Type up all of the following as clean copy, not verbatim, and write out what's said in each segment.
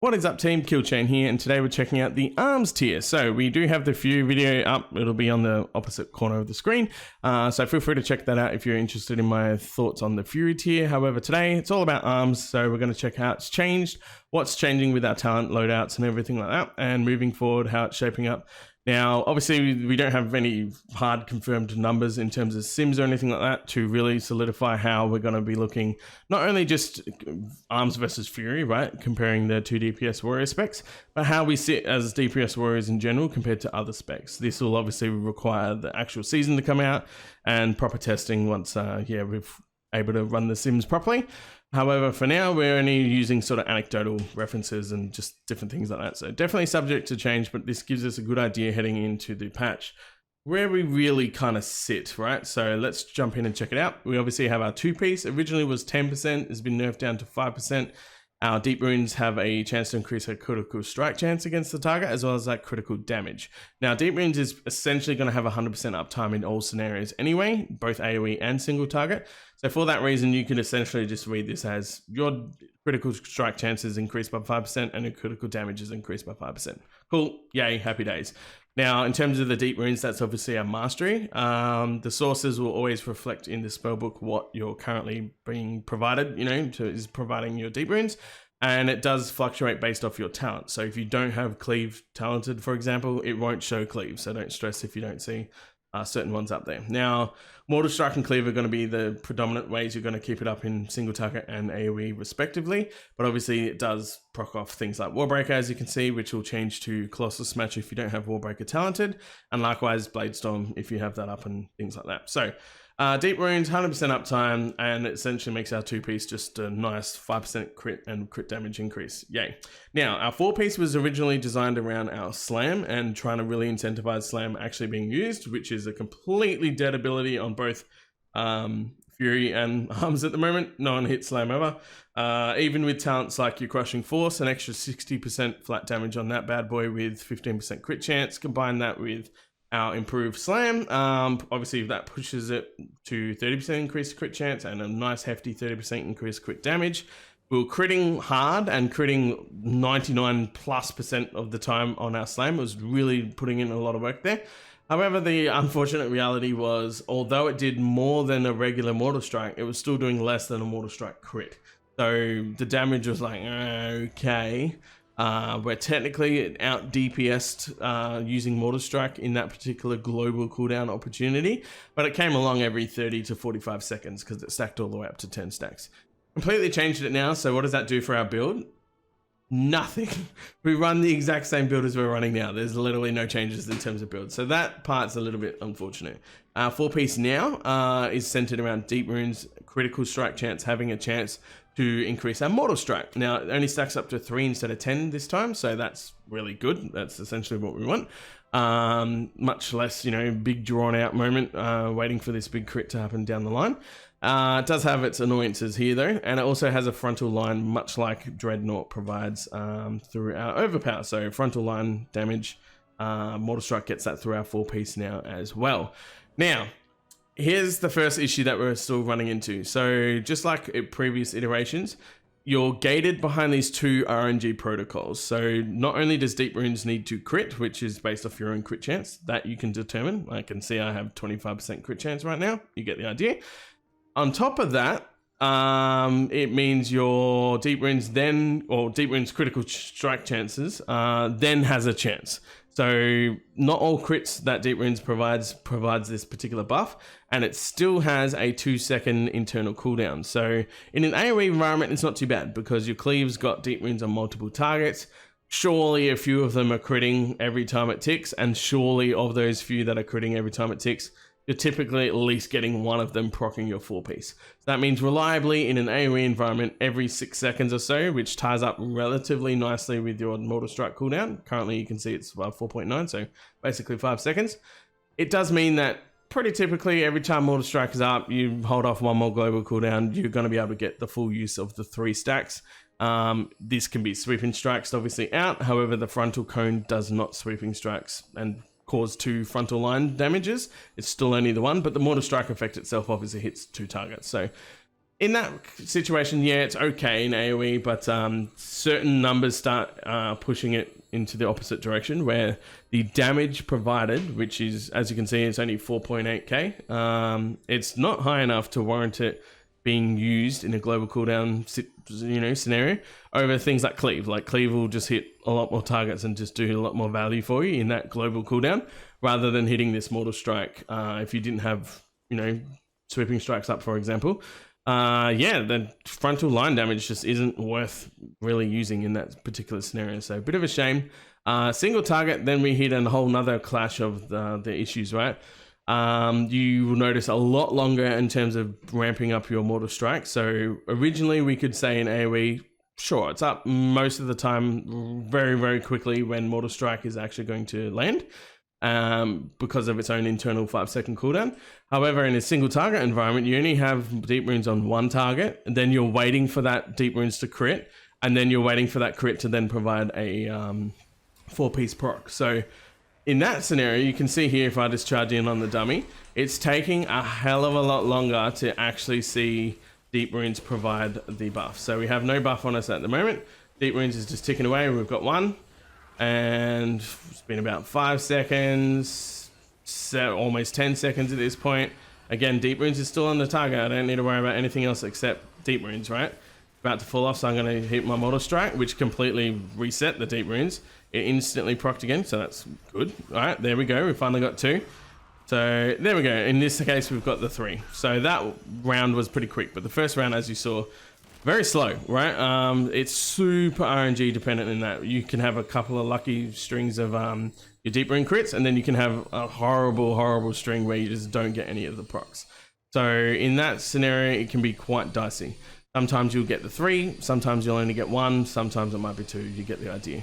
What is up team, Killchain here, and today we're checking out the arms tier. So we do have the Fury video up, it'll be on the opposite corner of the screen. So feel free to check that out if you're interested in my thoughts on the Fury tier. However, today it's all about arms, so we're going to check how it's changed, what's changing with our talent loadouts and everything like that, and moving forward, how it's shaping up. Now, obviously, we don't have any hard confirmed numbers in terms of sims or anything like that to really solidify how we're going to be looking, not only just arms versus Fury, right, comparing the two DPS warrior specs, but how we sit as DPS warriors in general compared to other specs. This will obviously require the actual season to come out and proper testing once, we're able to run the sims properly. However, for now, we're only using sort of anecdotal references and just different things like that. So definitely subject to change, but this gives us a good idea heading into the patch where we really kind of sit, right? So let's jump in and check it out. We obviously have our two-piece. Originally was 10%, has been nerfed down to 5%. Our deep runes have a chance to increase our critical strike chance against the target, as well as that critical damage. Now, deep runes is essentially going to have 100% uptime in all scenarios anyway, both AoE and single target. So for that reason, you can essentially just read this as your critical strike chances increased by 5% and your critical damage is increased by 5%. Cool, yay, happy days. Now, in terms of the deep runes, that's obviously our mastery. The sources will always reflect in the spellbook what you're currently being provided, is providing your deep runes. And it does fluctuate based off your talent. So if you don't have cleave talented, for example, it won't show cleave. So don't stress if you don't see certain ones up there. Now, Mortal Strike and Cleave are going to be the predominant ways you're going to keep it up in single target and AoE respectively, but obviously it does proc off things like Warbreaker, as you can see, which will change to Colossal Smash if you don't have Warbreaker talented, and likewise Bladestorm if you have that up and things like that. So deep runes, 100% uptime, and it essentially makes our two-piece just a nice 5% crit and crit damage increase. Yay. Now, our four-piece was originally designed around our slam and trying to really incentivize slam actually being used, which is a completely dead ability on both Fury and arms at the moment. No one hits slam ever. Even with talents like your Crushing Force, an extra 60% flat damage on that bad boy with 15% crit chance. Combine that with our improved slam, obviously that pushes it to 30% increased crit chance and a nice hefty 30% increased crit damage. We were critting hard and critting 99+% of the time on our slam. It was really putting in a lot of work there. However, the unfortunate reality was, although it did more than a regular Mortal Strike, it was still doing less than a Mortal Strike crit. So the damage was like, okay. We're technically out DPS'd using Mortal Strike in that particular global cooldown opportunity, but it came along every 30 to 45 seconds because it stacked all the way up to 10 stacks. Completely changed it now, so what does that do for our build? Nothing. We run the exact same build as we're running now. There's literally no changes in terms of build, so that part's a little bit unfortunate. Our four-piece now is centered around deep runes, critical strike chance, having a chance to increase our Mortal Strike. Now, it only stacks up to 3 instead of 10 this time, so that's really good. That's essentially what we want. Much less, big drawn out moment waiting for this big crit to happen down the line. It does have its annoyances here though, and it also has a frontal line, much like Dreadnought provides through our overpower. So frontal line damage, Mortal Strike gets that through our four-piece now as well. Now, here's the first issue that we're still running into. So just like in previous iterations, you're gated behind these two RNG protocols. So not only does Deep Runes need to crit, which is based off your own crit chance, that you can determine. I can see I have 25% crit chance right now. You get the idea. On top of that, it means your Deep Runes Deep Runes critical strike chances then has a chance. So not all crits that Deep Runes provides this particular buff, and it still has a 2-second internal cooldown. So in an AoE environment, it's not too bad because your cleave's got Deep Runes on multiple targets. Surely a few of them are critting every time it ticks, and surely of those few that are critting every time it ticks, you're typically at least getting one of them proccing your four-piece. So that means reliably in an AoE environment every 6 seconds or so, which ties up relatively nicely with your Mortal Strike cooldown. Currently you can see it's 4.9, so basically 5 seconds. It does mean that pretty typically every time Mortal Strike is up, you hold off one more global cooldown, you're going to be able to get the full use of the 3 stacks. This can be sweeping strikes obviously out, however the frontal cone does not sweeping strikes and cause 2 frontal line damages. It's still only the one, but the Mortal Strike effect itself obviously hits 2 targets. So in that situation, yeah, it's okay in AoE, but certain numbers start pushing it into the opposite direction, where the damage provided, which is, as you can see, it's only 4.8k. It's not high enough to warrant it being used in a global cooldown, scenario over things like cleave. Like cleave will just hit a lot more targets and just do a lot more value for you in that global cooldown, rather than hitting this mortal strike. If you didn't have, sweeping strikes up, for example. Yeah, the frontal line damage just isn't worth really using in that particular scenario. So a bit of a shame. Single target, then we hit a whole nother clash of the issues, right? You will notice a lot longer in terms of ramping up your mortal strike. So originally we could say in AoE, sure, it's up most of the time very, very quickly when mortal strike is actually going to land, because of its own internal 5-second cooldown. However, in a single target environment, you only have deep runes on one target, and then you're waiting for that deep runes to crit, and then you're waiting for that crit to then provide a 4-piece proc. So in that scenario, you can see here, if I just charge in on the dummy, it's taking a hell of a lot longer to actually see deep runes provide the buff. So we have no buff on us at the moment. Deep runes is just ticking away. We've got one, and it's been about 5 seconds, so almost 10 seconds at this point. Again, deep runes is still on the target. I don't need to worry about anything else except deep runes, right? About to fall off, so I'm going to hit my mortal strike, which completely reset the deep runes. It instantly procced again, so that's good. All right, there we go. We finally got 2. So there we go. In this case, we've got the 3. So that round was pretty quick, but the first round, as you saw, very slow, right? It's super RNG dependent in that you can have a couple of lucky strings of your deep rune crits, and then you can have a horrible, horrible string where you just don't get any of the procs. So in that scenario, it can be quite dicey. Sometimes you'll get the 3, sometimes you'll only get 1, sometimes it might be 2. You get the idea.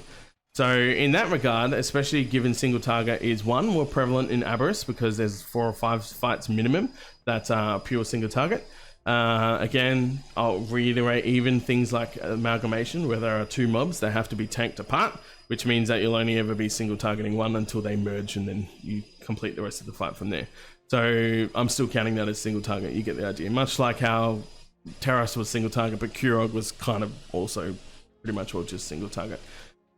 So in that regard, especially given single target is more prevalent in Aberrus, because there's 4 or 5 fights minimum that are pure single target. Again, I'll reiterate, even things like amalgamation, where there are 2 mobs, they have to be tanked apart, which means that you'll only ever be single targeting one until they merge, and then you complete the rest of the fight from there. So I'm still counting that as single target. You get the idea. Much like how Terras was single target, but Kurog was kind of also pretty much all just single target.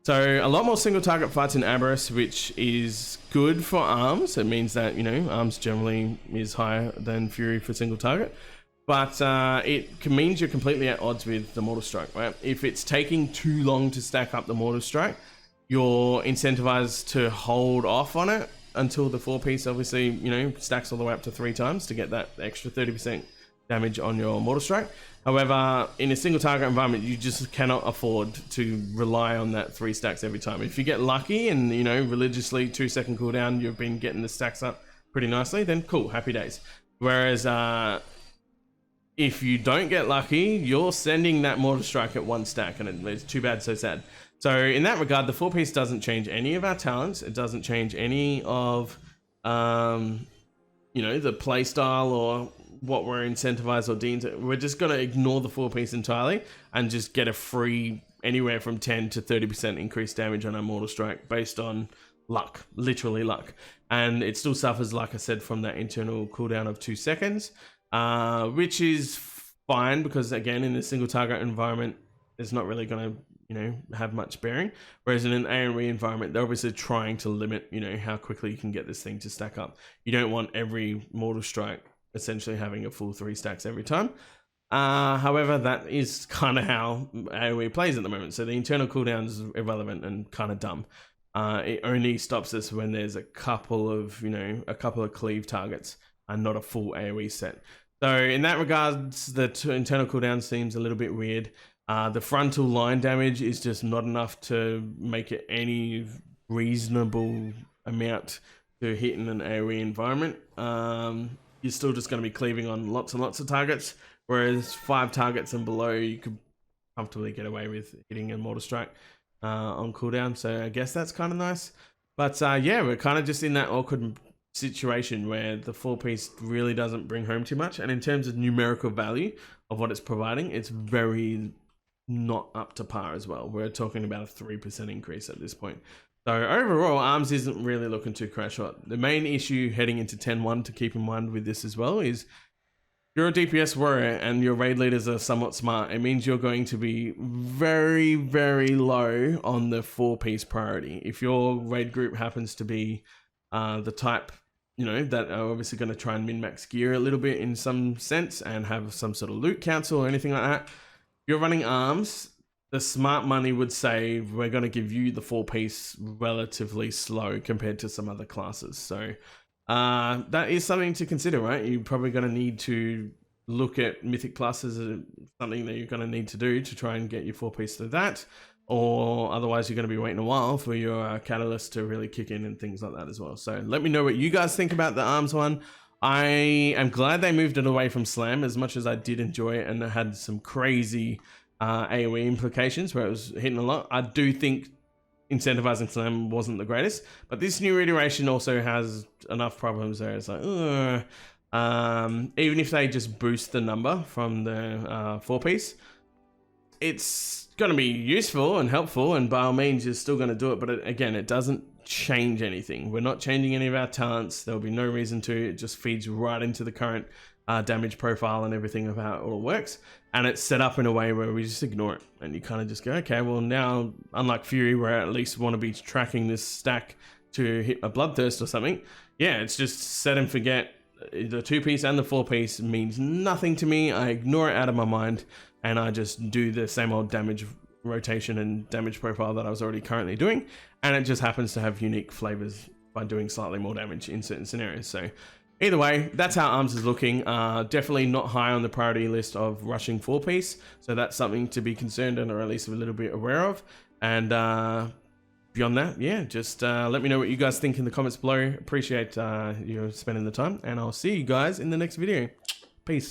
So a lot more single target fights in Aberrus, which is good for arms. It means that, arms generally is higher than Fury for single target. But it means you're completely at odds with the Mortal Strike, right? If it's taking too long to stack up the Mortal Strike, you're incentivized to hold off on it until the 4-piece obviously, stacks all the way up to 3 times to get that extra 30% damage on your Mortal Strike. However, in a single target environment, you just cannot afford to rely on that 3 stacks every time. If you get lucky and, religiously 2-second cooldown, you've been getting the stacks up pretty nicely, then cool, happy days. Whereas, if you don't get lucky, you're sending that Mortal Strike at 1 stack, and it's too bad, so sad. So in that regard, the 4-piece doesn't change any of our talents. It doesn't change any of, the playstyle or what we're incentivized or deemed. We're just going to ignore the 4-piece entirely and just get a free anywhere from 10 to 30% increased damage on our Mortal Strike based on luck, literally luck. And it still suffers, like I said, from that internal cooldown of 2 seconds. Which is fine, because again, in a single target environment, it's not really going to, have much bearing. Whereas in an AoE environment, they're obviously trying to limit, how quickly you can get this thing to stack up. You don't want every Mortal Strike essentially having a full 3 stacks every time. However, that is kind of how AoE plays at the moment. So the internal cooldown is irrelevant and kind of dumb. It only stops us when there's a couple of cleave targets and not a full AoE set. So in that regards, the internal cooldown seems a little bit weird. The frontal line damage is just not enough to make it any reasonable amount to hit in an AoE environment. You're still just going to be cleaving on lots and lots of targets, whereas 5 targets and below, you could comfortably get away with hitting a Mortal Strike on cooldown. So I guess that's kind of nice. But yeah, we're kind of just in that awkward situation where the 4-piece really doesn't bring home too much, and in terms of numerical value of what it's providing, it's very not up to par as well. We're talking about a 3% increase at this point. So overall, arms isn't really looking too crash hot. The main issue heading into 10.1 to keep in mind with this as well is you're a DPS warrior and your raid leaders are somewhat smart, it means you're going to be very, very low on the 4-piece priority. If your raid group happens to be the type, you know, that are obviously going to try and min-max gear a little bit in some sense and have some sort of loot council or anything like that, if you're running arms, the smart money would say we're going to give you the 4-piece relatively slow compared to some other classes. So that is something to consider, right? You're probably going to need to look at mythic classes as something that you're going to need to do to try and get your 4-piece through that, or otherwise you're going to be waiting a while for your catalyst to really kick in and things like that as well. So let me know what you guys think about the arms one. I am glad they moved it away from slam, as much as I did enjoy it and it had some crazy AoE implications where it was hitting a lot. I do think incentivizing slam wasn't the greatest, but this new iteration also has enough problems there. It's like, even if they just boost the number from the 4-piece, it's going to be useful and helpful, and by all means you're still going to do it, but again, it doesn't change anything. We're not changing any of our talents. There'll be no reason to. It just feeds right into the current damage profile and everything of how it all works, and it's set up in a way where we just ignore it, and you kind of just go, okay, well now, unlike Fury, where I at least want to be tracking this stack to hit a bloodthirst or something, yeah, it's just set and forget. The 2-piece and the 4-piece means nothing to me. I ignore it out of my mind, and I just do the same old damage rotation and damage profile that I was already currently doing, and it just happens to have unique flavors by doing slightly more damage in certain scenarios. So either way, that's how arms is looking. Definitely not high on the priority list of rushing 4-piece, so that's something to be concerned and or at least a little bit aware of. And beyond that, yeah, just let me know what you guys think in the comments below. Appreciate you spending the time, and I'll see you guys in the next video. Peace.